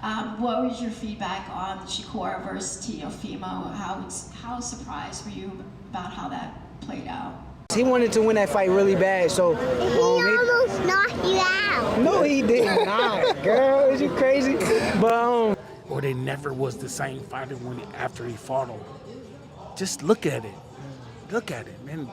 What was your feedback on Shakur versus Teofimo? How surprised were you about how that played out? He wanted to win that fight really bad, so... He almost knocked you out. No, he did not, girl. Is you crazy? But, Or they never was the same fighter after he fought him. Just look at it. Look at it, man.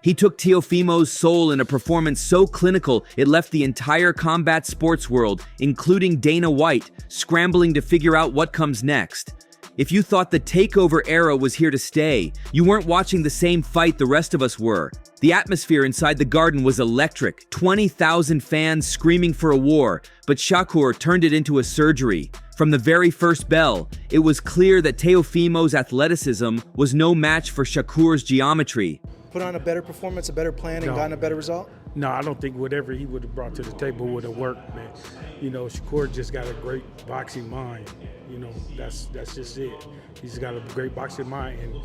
He took Teofimo's soul in a performance so clinical, it left the entire combat sports world, including Dana White, scrambling to figure out what comes next. If you thought the TAKEOVER era was here to stay, you weren't watching the same fight the rest of us were. The atmosphere inside the Garden was electric, 20,000 fans screaming for a war, but Shakur turned it into a surgery. From the very first bell, it was clear that Teofimo's athleticism was no match for Shakur's geometry. Put on a better performance, a better plan, and gotten a better result? No, I don't think whatever he would have brought to the table would have worked, man. You know, Shakur just got a great boxing mind. You know, that's just it. He's got a great boxing mind, and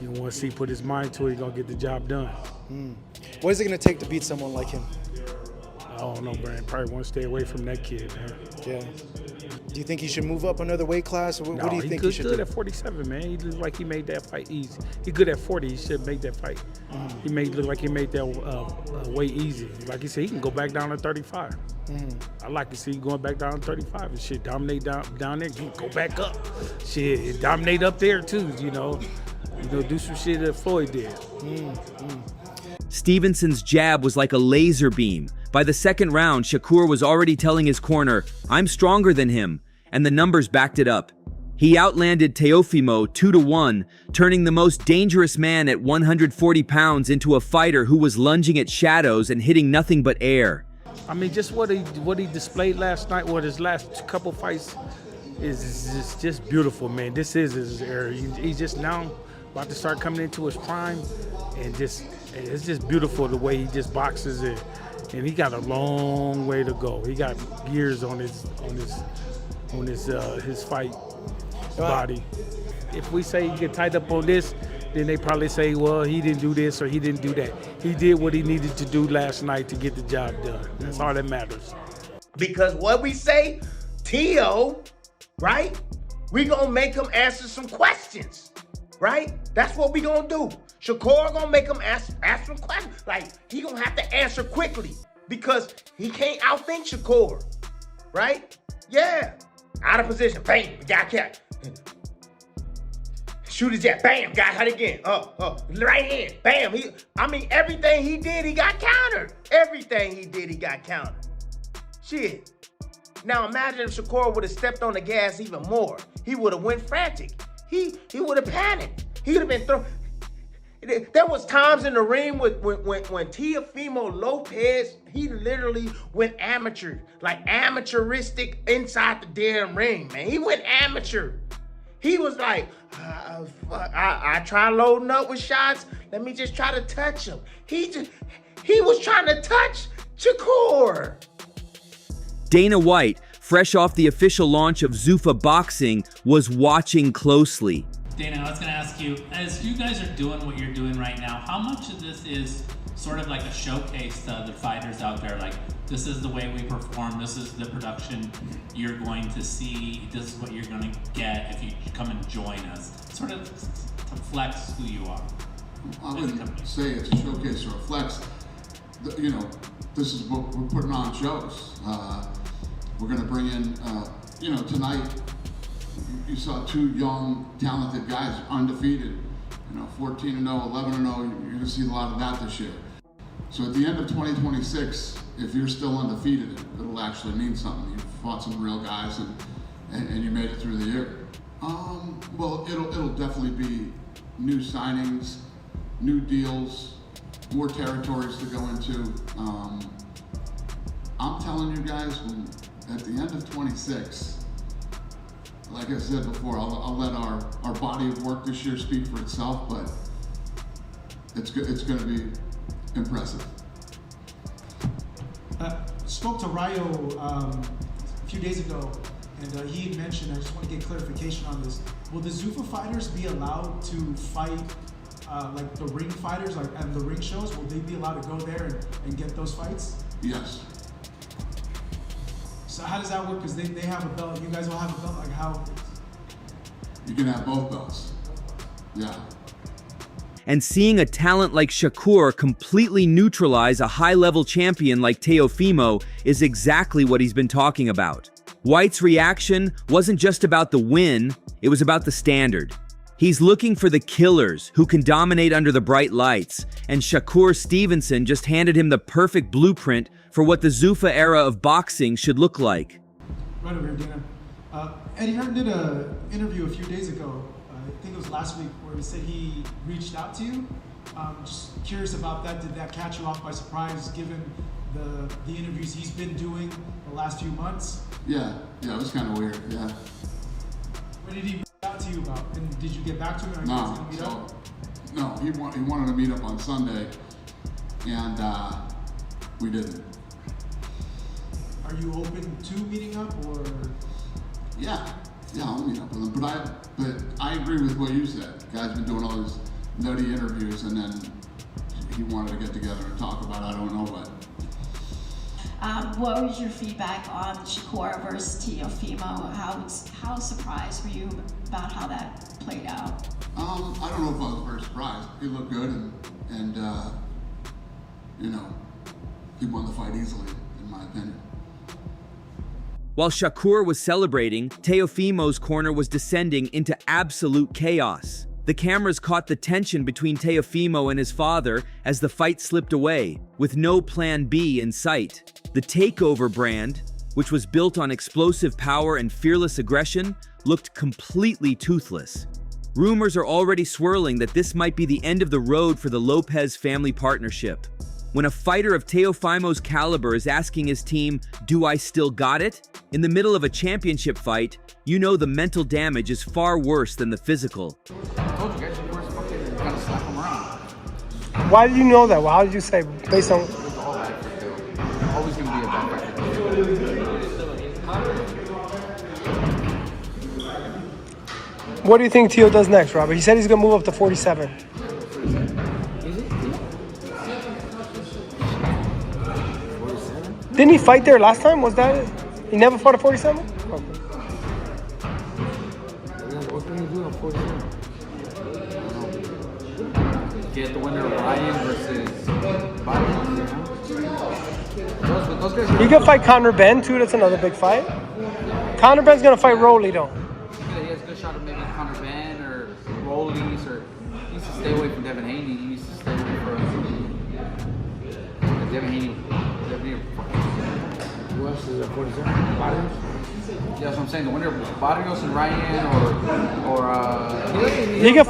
you want to see put his mind to it, he's gonna get the job done. What is it gonna take to beat someone like him? I don't know, Brian. Probably want to stay away from that kid, man. Yeah. Do you think he should move up another weight class? Or what do you think he should do? He's good at 47, man. He looked like he made that fight easy. He's good at 40. He should make that fight. He look like he made that weight easy. Like he said, he can go back down to 35. I like to see him going back down to 35 and shit. Dominate down there. You go back up. Shit, dominate up there too. You know, do some shit that Floyd did. Stevenson's jab was like a laser beam. By the second round, Shakur was already telling his corner, "I'm stronger than him," and the numbers backed it up. He outlanded Teofimo 2-1, turning the most dangerous man at 140 pounds into a fighter who was lunging at shadows and hitting nothing but air. I mean, just what he displayed last night, or his last couple fights, is just beautiful, man. This is his era. He's just now about to start coming into his prime, and it's just beautiful the way he just boxes it. And he got a long way to go. He got years on his fight body. If we say he get tied up on this, then they probably say, well, he didn't do this or he didn't do that. He did what he needed to do last night to get the job done. That's all that matters. Because what we say, Teo, right? We gonna make him answer some questions, right? That's what we gonna do. Shakur gonna make him ask some questions. Like, he gonna have to answer quickly because he can't outthink Shakur, right? Yeah. Out of position, bam, got kept. Shoot his jab, bam, got hit again. Right hand, bam. Everything he did, he got countered. Everything he did, he got countered. Shit. Now imagine if Shakur would have stepped on the gas even more. He would have went frantic. He would have panicked. He would have been thrown. There was times in the ring when Teofimo Lopez, he literally went amateur, like amateuristic inside the damn ring, man. He went amateur. He was like, I try loading up with shots. Let me just try to touch him. He was trying to touch Shakur. Dana White, fresh off the official launch of Zuffa Boxing, was watching closely. Dana, I was going to ask you, as you guys are doing what you're doing right now, how much of this is sort of like a showcase to other fighters out there? Like, this is the way we perform, this is the production you're going to see, this is what you're going to get if you come and join us. Sort of to flex who you are. I wouldn't say it's a showcase or a flex. You know, this is what we're putting on shows. We're going to bring in, tonight, you saw two young, talented guys, undefeated, 14-0, 11-0. You're going to see a lot of that this year. So at the end of 2026, if you're still undefeated, it'll actually mean something. You fought some real guys and you made it through the year. Well, it'll definitely be new signings, new deals, more territories to go into. I'm telling you guys, at the end of 26, like I said before, I'll let our body of work this year speak for itself, but it's going to be impressive. Spoke to Rayo a few days ago, and he had mentioned, I just want to get clarification on this. Will the Zuffa fighters be allowed to fight like the ring fighters, like at the ring shows? Will they be allowed to go there and get those fights? Yes. So how does that work? Because they have a belt. You guys will have a belt. Like how? You can have both belts. Yeah. And seeing a talent like Shakur completely neutralize a high-level champion like Teofimo is exactly what he's been talking about. White's reaction wasn't just about the win, it was about the standard. He's looking for the killers who can dominate under the bright lights, and Shakur Stevenson just handed him the perfect blueprint for what the Zuffa era of boxing should look like. Right over here, Dana. Eddie Hearn did an interview a few days ago, I think it was last week, where he said he reached out to you. Just curious about that. Did that catch you off by surprise, given the interviews he's been doing the last few months? Yeah, it was kind of weird, yeah. What did he reach out to you about? And did you get back to him? Are you guys gonna meet up? No, he wanted to meet up on Sunday, and we didn't. Are you open to meeting up, or? Yeah, I'll meet up with him. But I agree with what you said. The guy's been doing all these nutty interviews, and then he wanted to get together and talk about I don't know what. What was your feedback on Shakur versus Teofimo? How surprised were you about how that played out? I don't know if I was very surprised. He looked good, and you know, he won the fight easily, in my opinion. While Shakur was celebrating, Teofimo's corner was descending into absolute chaos. The cameras caught the tension between Teofimo and his father as the fight slipped away, with no plan B in sight. The TAKEOVER brand, which was built on explosive power and fearless aggression, looked completely toothless. Rumors are already swirling that this might be the end of the road for the Lopez family partnership. When a fighter of Teofimo's caliber is asking his team, "Do I still got it?" in the middle of a championship fight, you know the mental damage is far worse than the physical. I told you guys, of course, fucking gotta slap him around. Why did you know that? Well, how did you say, based on? It's all bad for Teo. Always gonna be a bad fight for Teo. What do you think Teo does next, Robert? He said he's gonna move up to 47. Didn't he fight there last time? Was that it? He never fought at 47? Okay. What can you do on 47? Get the winner of Ryan versus Biden. Those guys. He could fight Conor Ben too. That's another big fight. Conor Ben's gonna fight Rolly though. Yeah, he has a good shot of maybe Conor Ben or Rollies, or he needs to stay away from Devin Haney. He needs to stay away from Devin Haney. Who else is at 47? Barrios? Yeah, that's what I'm saying. The winner of Barrios and Ryan, he'll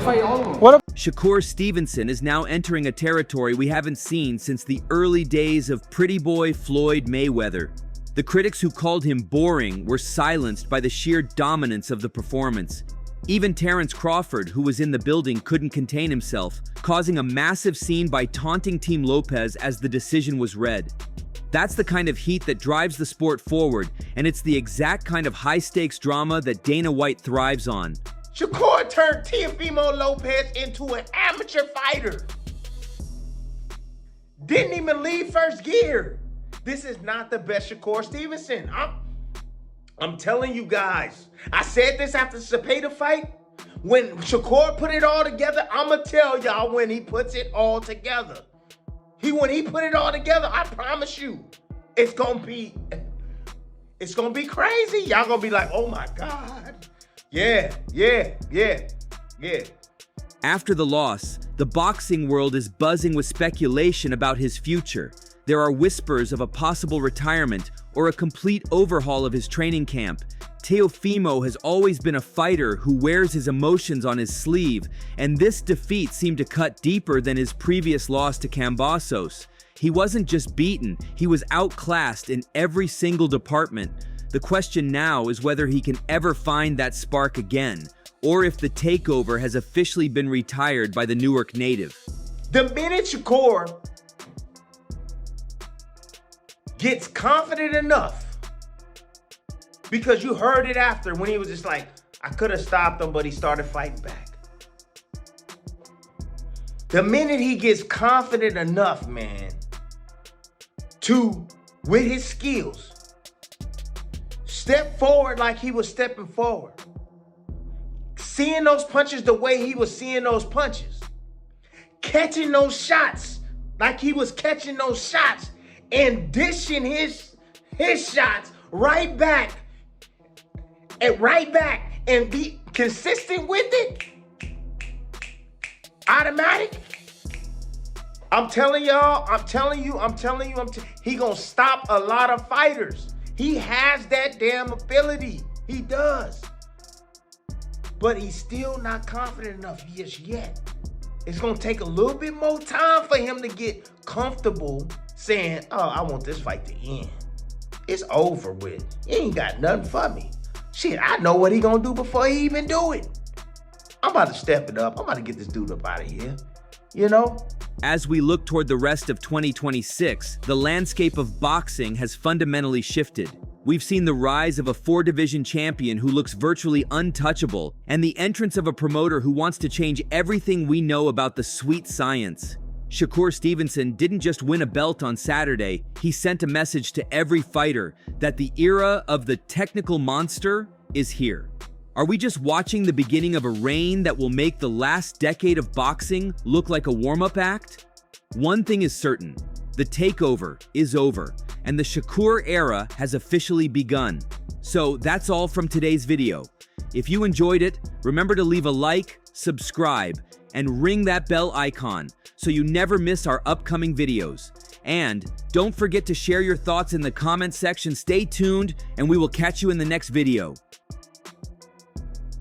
fight all of them. Shakur Stevenson is now entering a territory we haven't seen since the early days of pretty boy Floyd Mayweather. The critics who called him boring were silenced by the sheer dominance of the performance. Even Terrence Crawford, who was in the building, couldn't contain himself, causing a massive scene by taunting Team Lopez as the decision was read. That's the kind of heat that drives the sport forward, and it's the exact kind of high-stakes drama that Dana White thrives on. Shakur turned Teofimo Lopez into an amateur fighter. Didn't even leave first gear. This is not the best Shakur Stevenson. I'm telling you guys. I said this after the Cepeda fight. When Shakur put it all together, I'ma tell y'all when he puts it all together. When he put it all together, I promise you, it's gonna be crazy. Y'all gonna be like, oh my God. Yeah. After the loss, the boxing world is buzzing with speculation about his future. There are whispers of a possible retirement or a complete overhaul of his training camp. Teofimo has always been a fighter who wears his emotions on his sleeve, and this defeat seemed to cut deeper than his previous loss to Cambasos. He wasn't just beaten, he was outclassed in every single department. The question now is whether he can ever find that spark again, or if the takeover has officially been retired by the Newark native. The minute Shakur gets confident enough, because you heard it after when he was just like, I could have stopped him, but he started fighting back. The minute he gets confident enough, man, with his skills, step forward like he was stepping forward. Seeing those punches the way he was seeing those punches. Catching those shots like he was catching those shots. And dishing his shots right back. And be consistent with it. Automatic. I'm telling y'all, he gonna stop a lot of fighters. He has that damn ability. He does. But he's still not confident enough just yet. It's gonna take a little bit more time for him to get comfortable saying, oh, I want this fight to end. It's over with. He ain't got nothing for me. Shit, I know what he gonna do before he even do it. I'm about to step it up. I'm about to get this dude up out of here. You know? As we look toward the rest of 2026, the landscape of boxing has fundamentally shifted. We've seen the rise of a 4-division champion who looks virtually untouchable, and the entrance of a promoter who wants to change everything we know about the sweet science. Shakur Stevenson didn't just win a belt on Saturday, he sent a message to every fighter that the era of the technical monster is here. Are we just watching the beginning of a reign that will make the last decade of boxing look like a warm-up act? One thing is certain, the takeover is over, and the Shakur era has officially begun. So that's all from today's video. If you enjoyed it, remember to leave a like, subscribe, and ring that bell icon so you never miss our upcoming videos. And don't forget to share your thoughts in the comment section. Stay tuned, and we will catch you in the next video.